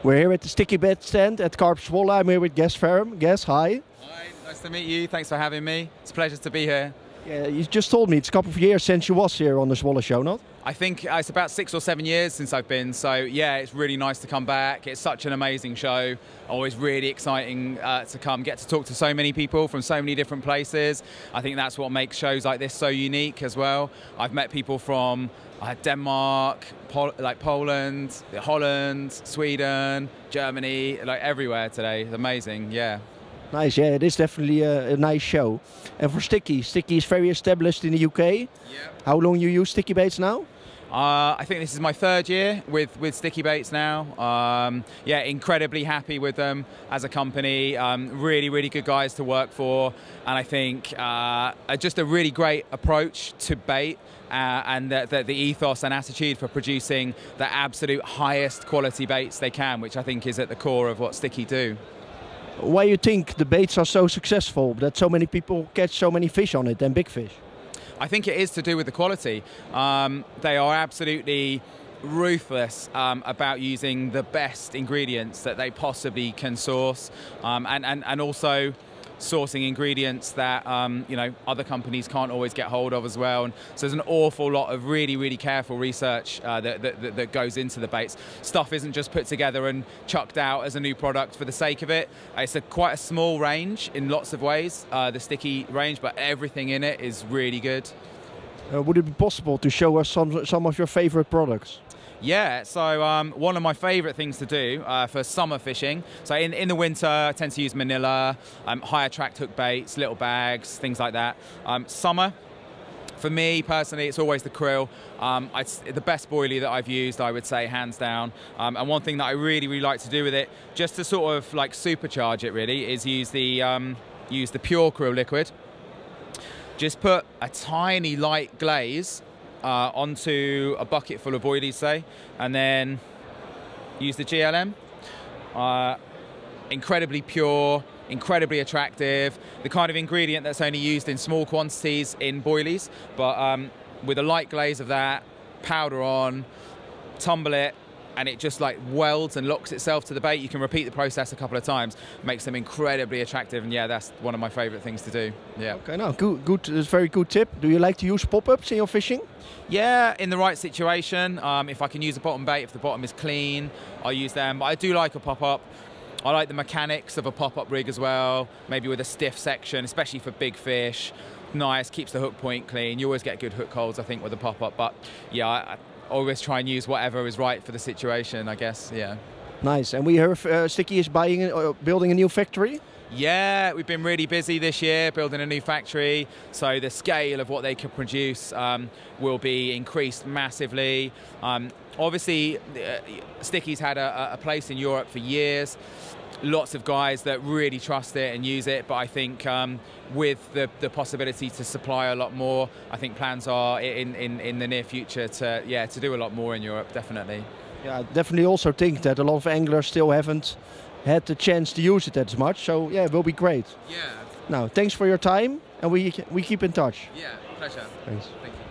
We're here at the Sticky Bait stand at Carp Zwolle. I'm here with Gareth Fareham. Gareth, hi. Hi, nice to meet you. Thanks for having me. It's a pleasure to be here. Yeah, you just told me it's a couple of years since you was here on the Zwolle show, not? I think it's about 6 or 7 years since I've been, so yeah, it's really nice to come back. It's such an amazing show. Always really exciting to come, get to talk to so many people from so many different places. I think that's what makes shows like this so unique as well. I've met people from Denmark, Poland, Holland, Sweden, Germany, like everywhere today. It's amazing, yeah. Nice, yeah, it is definitely a nice show. And for Sticky is very established in the UK. Yeah. How long you use Sticky Baits now? I think this is my 3rd year with Sticky Baits now. Yeah, incredibly happy with them as a company. Really, really good guys to work for. And I think just a really great approach to bait and the ethos and attitude for producing the absolute highest quality baits they can, which I think is at the core of what Sticky do. Why you think the baits are so successful, that so many people catch so many fish on it and big fish? I think it is to do with the quality. They are absolutely ruthless about using the best ingredients that they possibly can source, and also sourcing ingredients that you know, other companies can't always get hold of as well. And so there's an awful lot of really, really careful research that goes into the baits. Stuff isn't just put together and chucked out as a new product for the sake of it. It's quite a small range in lots of ways, the Sticky range, but everything in it is really good. Would it be possible to show us some of your favorite products? Yeah, so one of my favourite things to do for summer fishing, so in the winter I tend to use manila, high attract hook baits, little bags, things like that. Summer, for me personally, it's always the krill. It's the best boilie that I've used, I would say, hands down. And one thing that I really, really like to do with it, just to sort of like supercharge it really, is use the pure krill liquid. Just put a tiny light glaze onto a bucket full of boilies, say, and then use the GLM. Incredibly pure, incredibly attractive, the kind of ingredient that's only used in small quantities in boilies, but with a light glaze of that, powder on, tumble it, and it just like welds and locks itself to the bait. You can repeat the process a couple of times, makes them incredibly attractive, and yeah, that's one of my favorite things to do. Yeah. Okay, no, good, very good tip. Do you like to use pop-ups in your fishing? Yeah, in the right situation. If I can use a bottom bait, if the bottom is clean, I'll use them. But I do like a pop-up. I like the mechanics of a pop-up rig as well, maybe with a stiff section, especially for big fish. Nice, keeps the hook point clean. You always get good hook holds, I think, with a pop-up. But yeah, I always try and use whatever is right for the situation, I guess, yeah. Nice, and we heard Sticky is building a new factory? Yeah, we've been really busy this year building a new factory, so the scale of what they can produce will be increased massively. Obviously, Sticky's had a place in Europe for years. Lots of guys that really trust it and use it, but I think with the possibility to supply a lot more, I think plans are in the near future to do a lot more in Europe, definitely. Yeah, I definitely also think that a lot of anglers still haven't had the chance to use it as much, so yeah, it will be great. Yeah. Now, thanks for your time, and we keep in touch. Yeah, pleasure. Thanks. Thank you.